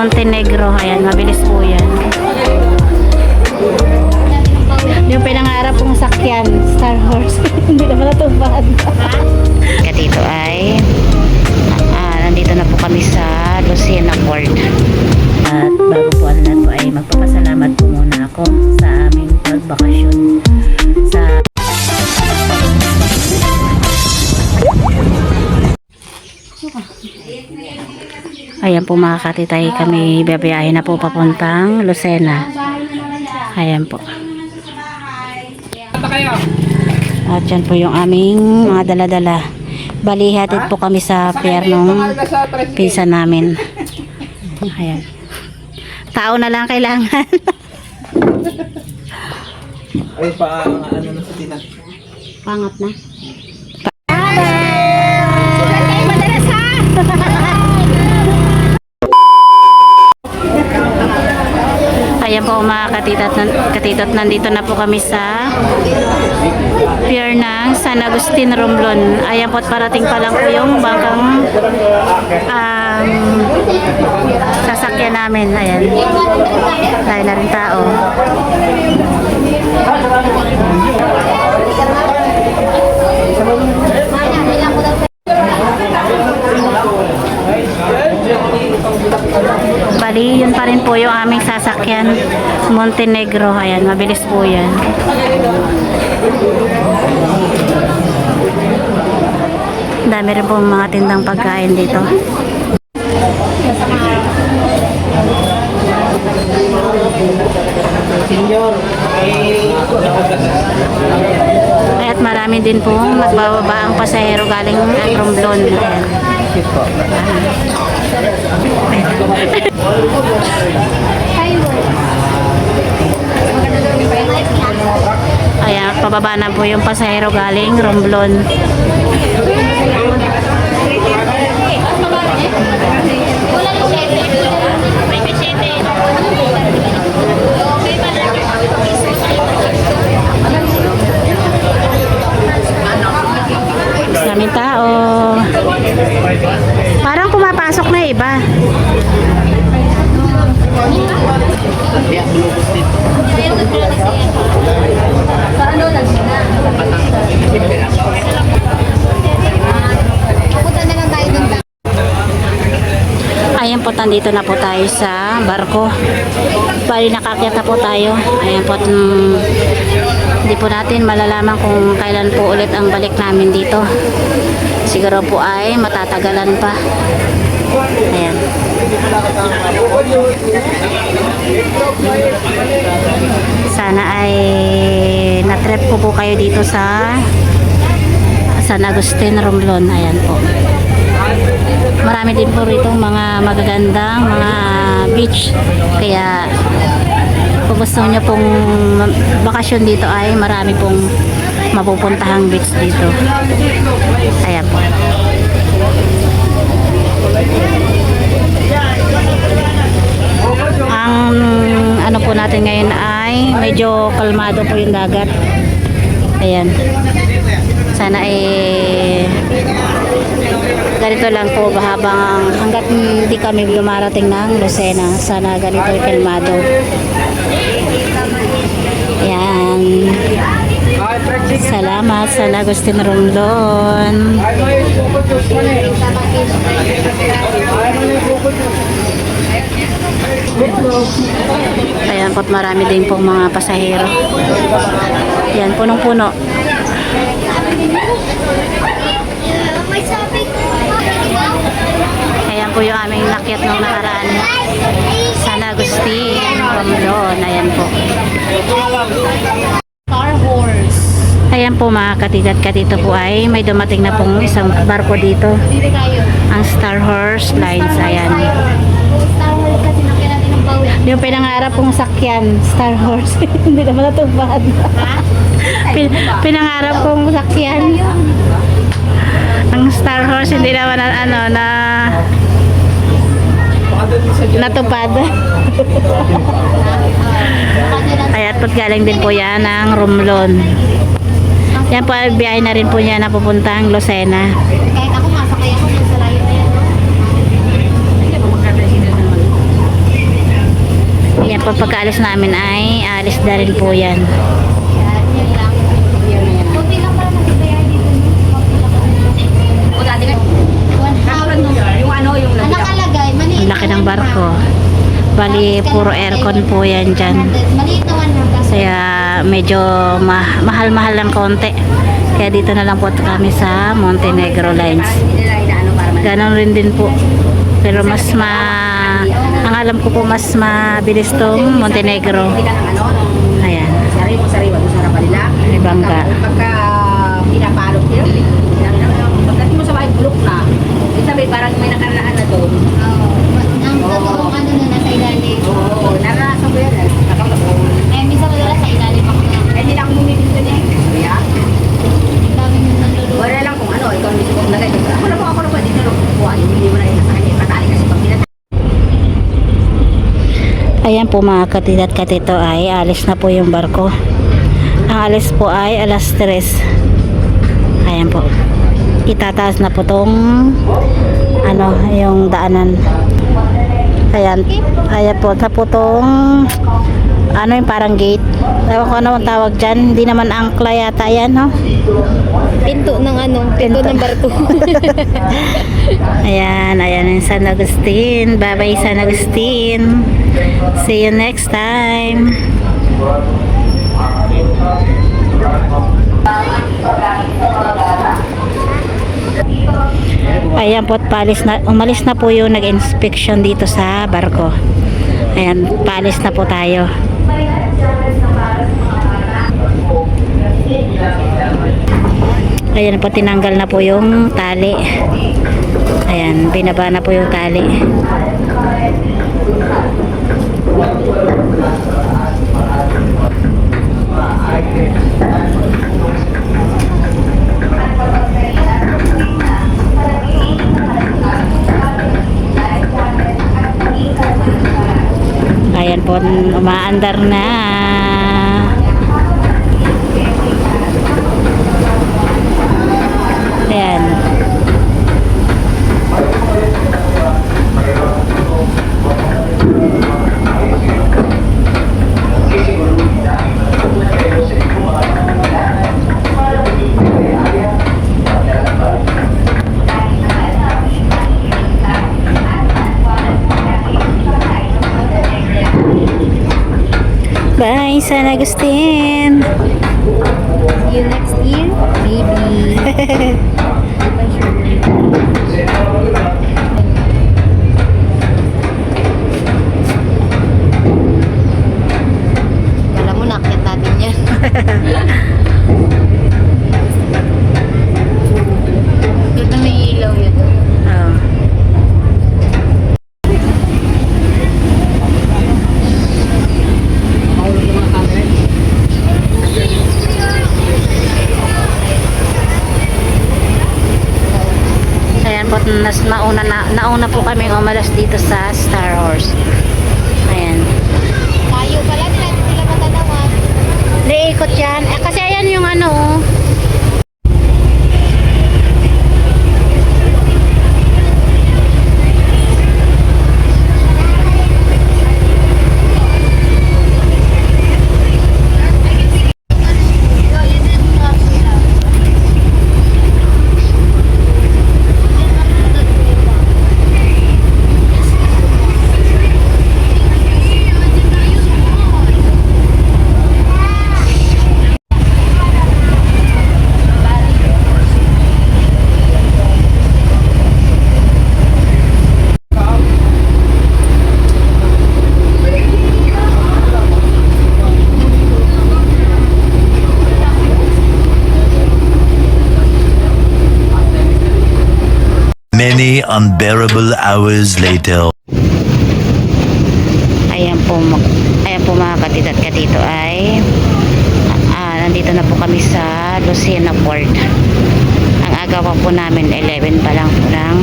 Montenegro. Ayan, mabilis po yan. Yung pinangarap kong sakyan, Star Horse. Hindi naman natupad. Dito ay nandito na po kami sa Lucena Port. At bago po ang lahat po ay magpapasalamat po muna ako sa aming pagbakasyon sa ayan po mga katitay, kami biyahe na po papuntang Lucena. Ayan po. At yan po yung aming mga dala-dala. Bali, hatid po kami sa pier ng pinsan namin. Ayan. Tao na lang kailangan. Ay, ano na sa tinan? Pangat na. Ayan po mga katitot, nandito na po kami sa pier ng San Agustin, Romblon. Ayan po at parating pa lang po yung bangkang sasakyan namin. Ayan. Dahil na rin tao. Bali, yun pa rin po yung aming sasakyan, Montenegro. Ayan, mabilis po yan. Dami rin po mga tindang pagkain dito. At marami din pong nagbababa ang pasahero galing Romblon. Ayan, pababa na po yung pasahero galing Romblon. Maraming tao. Parang pumapasok na iba. Ayan po, nandito na po tayo sa barko. Bali, nakakyat na po tayo. Ayan po, hindi po natin malalaman kung kailan po ulit ang balik namin dito. Siguro po ay matatagalan pa. Ayan. Sana ay na-trip po kayo dito sa San Agustin, Romblon. Ayan po. Marami din po rito mga magagandang mga beach. Kaya kung gusto nyo pong bakasyon dito ay marami pong mapupuntahang beach dito. Ayan po. Ang ano po natin ngayon ay medyo kalmado po yung dagat. Ayan. Sana ganito lang po habang hanggat hindi kami dumarating ng Lucena. Sana ganito yung kalmado. Ayan. Salamat sa San Agustin, Romblon. Ayan po, marami din pong mga pasahero. Ayan, punong-puno. Ayan po yung aming nakyat nung nakaraan. San Agustin, Romblon. Ayan po. Star Horse. Ayan po mga katigat-katito po ay may dumating na pong isang barko dito. Ang Star Horse Lines. Ayan. Yung pinangarap kong sakyan, Star Horse. Hindi naman natupad. Pinangarap kong sakyan. Ang Star Horse hindi naman natupad. Ay, at galing din po yan ng Romblon. Yan po, biyahe na rin po niya na pupuntang Lucena. Kahit ako masakay ako sa layo na yan. Yan po, pagkaalis namin ay alis na rin po yan. Ang nakalagay, maliit Ang laki ng barko. Bali, puro aircon po yan dyan. Maliit na 100. Kaya medyo mahal-mahal lang konti. Kaya dito na lang po kami sa Montenegro Lines. Ganon rin din po. Pero ang alam ko po mas mabilis tong Montenegro. Ayan. Sariwa doon sa harapan nila. May bangka. Pagka pinapalok nila, pagdating mo sa bahay, bulok na. Ibig sabihin, parang may nakaraan na doon. Ang totoong ano na nasa ilalim. Oo, naranasan ko yan. Nakamagawin. Eh, minsan wala sa ilalim ako na. Eh, hindi na ako bumibili doon eh. Kaya, Ang daming nalulunod. wala lang kung ano, ikaw mismo kung nagay. Ako na po, dito lang kukuha. Hindi mo na yun sa kanya. Patali kasi pag pinatay. Ayan po mga katidat katito ay alis na po yung barko. Ang alis po ay alas 3. Ayan po. Itataas na po tong yung daanan. Ayan. Ayan po. Sa po tong yung parang gate. Ewan ko ano ang tawag dyan. Hindi naman angkla yata yan, no? Pinto ng pinto ng barko. Ayan yung San Agustin. Bye-bye San Agustin. See you next time. Ayan po, umalis na po yung nag-inspection dito sa barko. Ayan, paalis na po tayo. Ayan po, tinanggal na po yung tali. Ayan, binaba na po yung tali. Ayan po, umaandar na. Ayan. Bye, San Agustin. See you next year, maybe. Kala mo nakit natin yan. Ganda may ilaw yun. Oh. Ayan po, nauna po kami umalas dito sa Star Horse. Ayan. Tayo pala, sila matanawan. Liikot yan. Kasi ayan yung ano. Many unbearable hours later. Ayan po mga katidat katito ay nandito na po kami sa Lucena Port. Ang aga pa po namin 11 pa lang po ng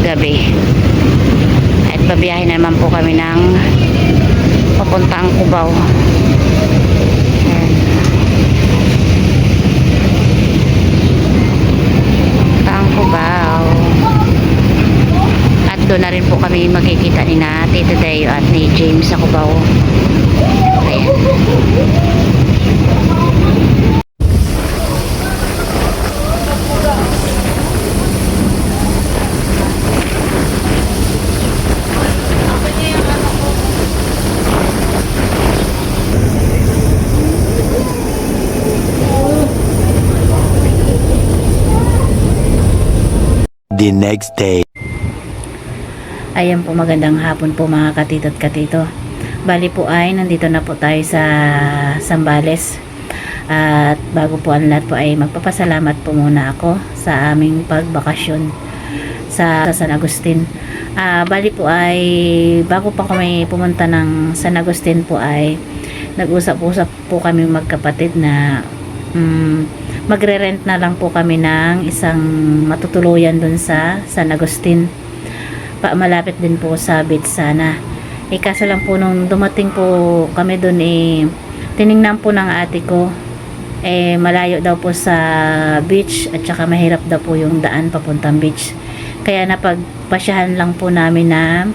gabi. At babiyahin naman po kami ng papuntang Cubao. Ayan. Papuntang Cubao. At doon doon na rin po kami magkikita ni na Tito Dayo at ni James sa Cubao. Ayan. The next day. Ayan po, magandang hapon po mga katito at katito. Bali po ay nandito na po tayo sa Zambales. At bago po ang lahat po ay magpapasalamat po muna ako sa aming pagbakasyon sa San Agustin. Bali po ay bago pa kami pumunta ng San Agustin po ay nag-usap-usap po kami magkapatid na magre-rent na lang po kami ng isang matutuluyan dun sa San Agustin. Malapit din po sa beach sana. Kaso lang po nung dumating po kami dun tiningnan po ng ate ko malayo daw po sa beach at saka mahirap daw po yung daan papuntang beach. Kaya napagpasyahan lang po namin na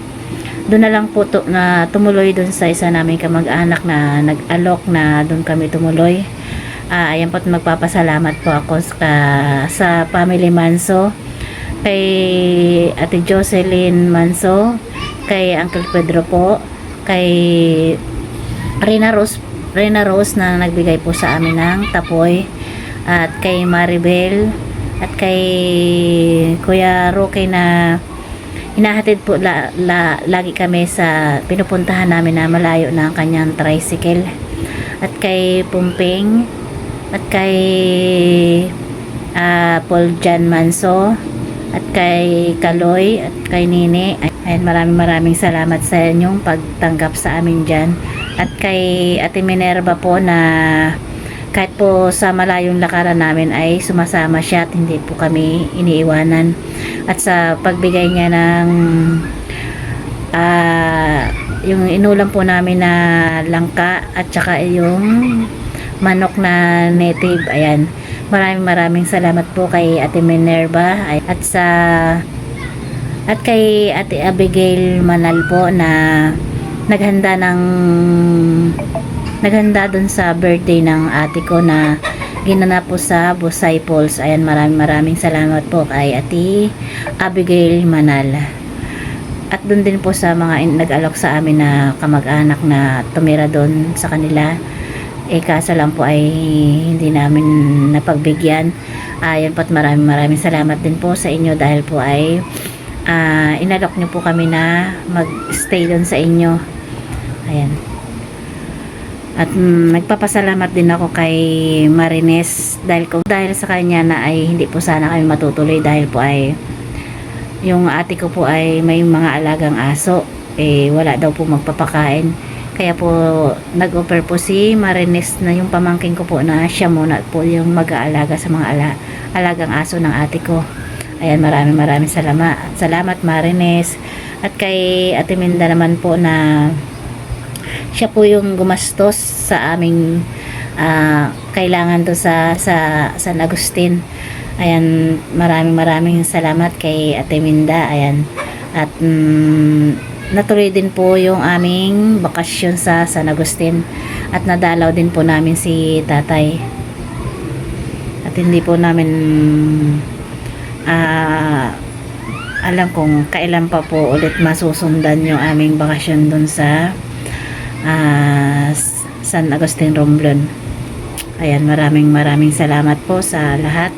doon na lang po na tumuloy dun sa isa namin kamag-anak na nag-alok na doon kami tumuloy. Ayan po, magpapasalamat po ako sa Family Manso, kay Ate Jocelyn Manso, kay Uncle Pedro po, kay Rina Rose na nagbigay po sa amin ng tapoy, at kay Maribel, at kay Kuya Roque na hinahatid po lagi kami sa pinupuntahan namin na malayo na ang kanyang tricycle, at kay Pumping, at kay Paul Jan Manso, at kay Kaloy, at kay Nini. Ayan, maraming salamat sa inyong pagtanggap sa amin dyan. At kay Ate Minerva po na kahit po sa malayong lakaran namin ay sumasama siya at hindi po kami iniiwanan. At sa pagbigay niya ng yung inulam po namin na langka at saka yung manok na native. Ayan, maraming salamat po kay Ate Minerva at kay Ate Abigail Manal po na naghanda dun sa birthday ng ate ko na ginanap po sa Busay Falls. Ayan, maraming salamat po kay Ate Abigail Manal. At dun din po sa mga nag-alok sa amin na kamag-anak na tumira dun sa kanila. Kaso lang po ay hindi namin napagbigyan. Ayan po, at maraming salamat din po sa inyo dahil po ay inalok nyo po kami na mag-stay doon sa inyo. Ayan. At nagpapasalamat din ako kay Marines dahil sa kanya na ay hindi po sana kami matutuloy dahil po ay yung ate ko po ay may mga alagang aso. Wala daw po magpapakain. Kaya po nag-offer po si Marines na yung pamangkin ko po na siya muna po yung mag-aalaga sa mga alagang aso ng ate ko. Ayan, maraming salamat Marines. At kay Ate Minda naman po na siya po yung gumastos sa aming kailangan to sa San Agustin. Ayan, maraming salamat kay Ate Minda. Ayan, at natuloy din po yung aming bakasyon sa San Agustin at nadalaw din po namin si tatay. At hindi po namin alam kung kailan pa po ulit masusundan yung aming bakasyon dun sa San Agustin Romblon. Ayan, maraming salamat po sa lahat.